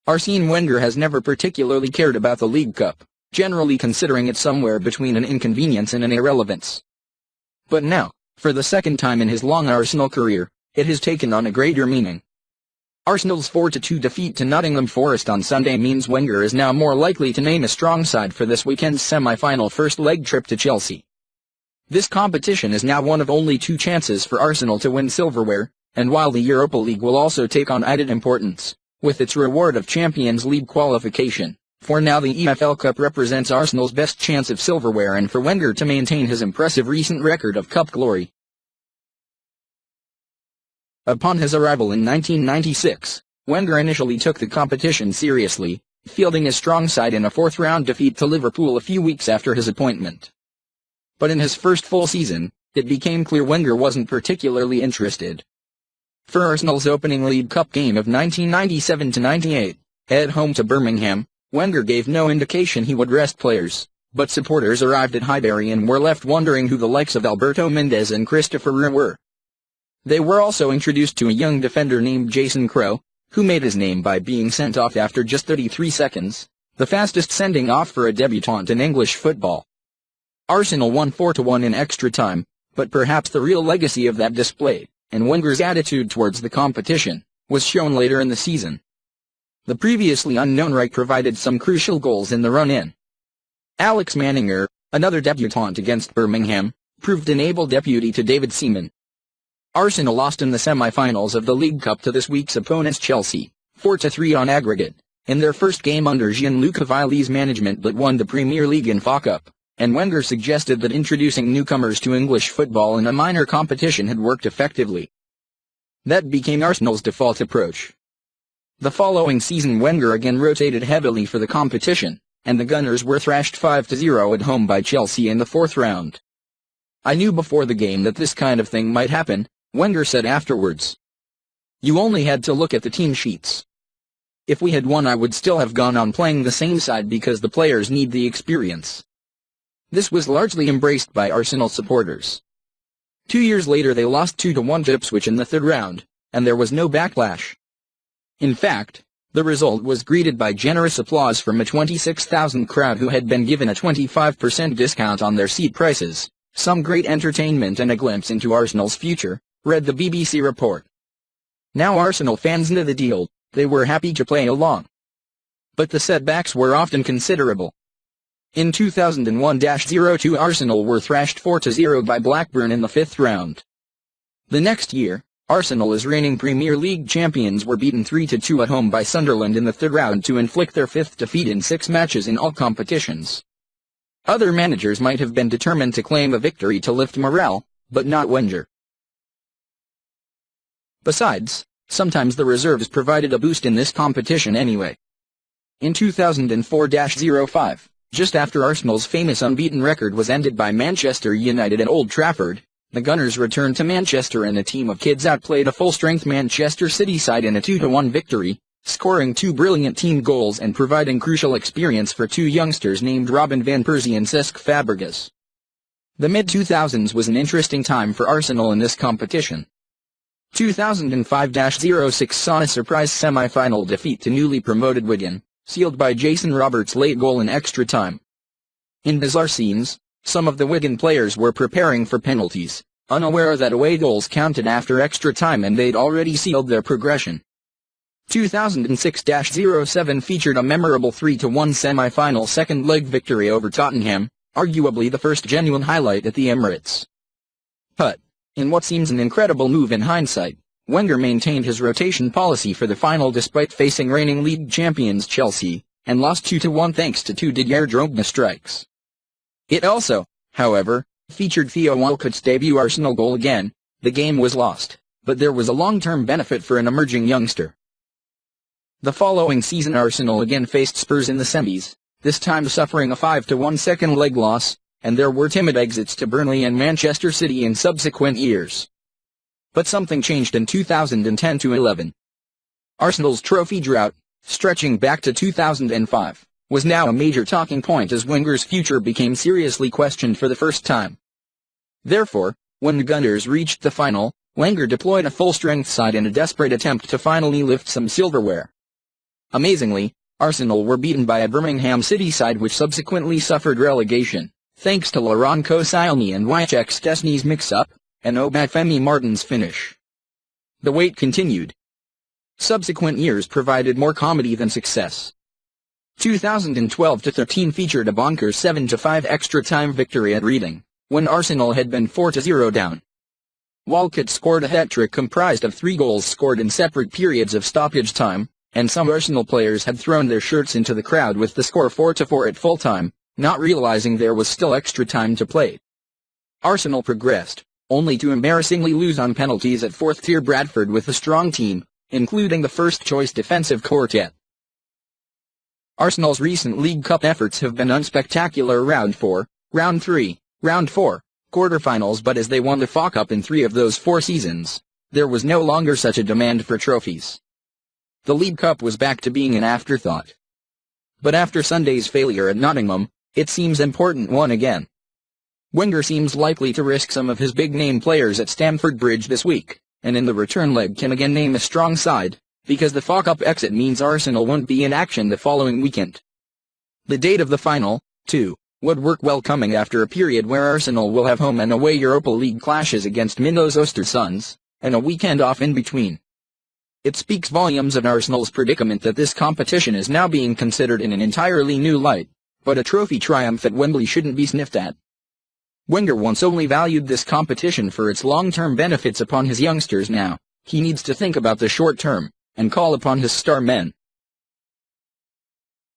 Arsene Wenger has never particularly cared about the League Cup, generally considering it somewhere between an inconvenience and an irrelevance. But now, for the second time in his long Arsenal career, it has taken on a greater meaning. Arsenal's 4-2 defeat to Nottingham Forest on Sunday means Wenger is now more likely to name a strong side for this weekend's semi-final first-leg trip to Chelsea. This competition is now one of only 2 chances for Arsenal to win silverware, and while the Europa League will also take on added importance, with its reward of Champions League qualification, for now the EFL Cup represents Arsenal's best chance of silverware and for Wenger to maintain his impressive recent record of cup glory. Upon his arrival in 1996, Wenger initially took the competition seriously, fielding a strong side in a 4th-round defeat to Liverpool a few weeks after his appointment. But in his first full season, it became clear Wenger wasn't particularly interested. For Arsenal's opening League Cup game of 1997-98, at home to Birmingham, Wenger gave no indication he would rest players, but supporters arrived at Highbury and were left wondering who the likes of Alberto Mendes and Christopher Roux were. They were also introduced to a young defender named Jason Crow, who made his name by being sent off after just 33 seconds, the fastest sending off for a debutant in English football. Arsenal won 4-1 in extra time, but perhaps the real legacy of that display, and Wenger's attitude towards the competition, was shown later in the season. The previously unknown Reich provided some crucial goals in the run-in. Alex Manninger, another debutant against Birmingham, proved an able deputy to David Seaman. Arsenal lost in the semi-finals of the League Cup to this week's opponents Chelsea, 4-3 on aggregate, in their first game under Gianluca Vialli's management, but won the Premier League and FA Cup, and Wenger suggested that introducing newcomers to English football in a minor competition had worked effectively. That became Arsenal's default approach. The following season Wenger again rotated heavily for the competition, and the Gunners were thrashed 5-0 at home by Chelsea in the 4th round. "I knew before the game that this kind of thing might happen," Wenger said afterwards. "You only had to look at the team sheets. If we had won I would still have gone on playing the same side because the players need the experience." This was largely embraced by Arsenal supporters. 2 years later they lost 2-1 to Ipswich in the 3rd round, and there was no backlash. In fact, the result was greeted by generous applause from a 26,000 crowd who had been given a 25% discount on their seat prices. "Some great entertainment and a glimpse into Arsenal's future," read the BBC report. Now Arsenal fans knew the deal, they were happy to play along. But the setbacks were often considerable. In 2001-02 Arsenal were thrashed 4-0 by Blackburn in the 5th round. The next year, Arsenal as reigning Premier League champions were beaten 3-2 at home by Sunderland in the 3rd round to inflict their 5th defeat in 6 matches in all competitions. Other managers might have been determined to claim a victory to lift morale, but not Wenger. Besides, sometimes the reserves provided a boost in this competition anyway. In 2004-05, just after Arsenal's famous unbeaten record was ended by Manchester United at Old Trafford, the Gunners returned to Manchester and a team of kids outplayed a full-strength Manchester City side in a 2-1 victory, scoring 2 brilliant team goals and providing crucial experience for 2 youngsters named Robin van Persie and Cesc Fabregas. The mid-2000s was an interesting time for Arsenal in this competition. 2005-06 saw a surprise semi-final defeat to newly promoted Wigan, sealed by Jason Roberts' late goal in extra time. In bizarre scenes, some of the Wigan players were preparing for penalties, unaware that away goals counted after extra time and they'd already sealed their progression. 2006-07 featured a memorable 3-1 semi-final second-leg victory over Tottenham, arguably the first genuine highlight at the Emirates. But, in what seems an incredible move in hindsight, Wenger maintained his rotation policy for the final despite facing reigning league champions Chelsea, and lost 2-1 thanks to 2 Didier Drogba strikes. It also, however, featured Theo Walcott's debut Arsenal goal again. The game was lost, but there was a long-term benefit for an emerging youngster. The following season Arsenal again faced Spurs in the semis, this time suffering a 5-1 second-leg loss, and there were timid exits to Burnley and Manchester City in subsequent years. But something changed in 2010-11. Arsenal's trophy drought, stretching back to 2005, was now a major talking point as Wenger's future became seriously questioned for the first time. Therefore, when the Gunners reached the final, Wenger deployed a full-strength side in a desperate attempt to finally lift some silverware. Amazingly, Arsenal were beaten by a Birmingham City side which subsequently suffered relegation, thanks to Laurent Koscielny and Wojciech Szczesny's mix-up, and Obafemi Martin's finish. The wait continued. Subsequent years provided more comedy than success. 2012-13 featured a bonkers 7-5 extra-time victory at Reading, when Arsenal had been 4-0 down. Walcott scored a hat-trick comprised of 3 goals scored in separate periods of stoppage time, and some Arsenal players had thrown their shirts into the crowd with the score 4-4 at full-time, not realizing there was still extra time to play. Arsenal progressed, only to embarrassingly lose on penalties at 4th-tier Bradford with a strong team, including the first-choice defensive quartet. Arsenal's recent League Cup efforts have been unspectacular round 4, round 3, round 4, quarter-finals, but as they won the FA Cup in 3 of those 4 seasons, there was no longer such a demand for trophies. The League Cup was back to being an afterthought. But after Sunday's failure at Nottingham, it seems important one again. Wenger seems likely to risk some of his big-name players at Stamford Bridge this week, and in the return leg can again name a strong side, because the FA Cup exit means Arsenal won't be in action the following weekend. The date of the final, too, would work well coming after a period where Arsenal will have home and away Europa League clashes against Minno's Ostersons, and a weekend off in between. It speaks volumes of Arsenal's predicament that this competition is now being considered in an entirely new light, but a trophy triumph at Wembley shouldn't be sniffed at. Wenger once only valued this competition for its long-term benefits upon his youngsters. Now, he needs to think about the short term, and call upon his star men,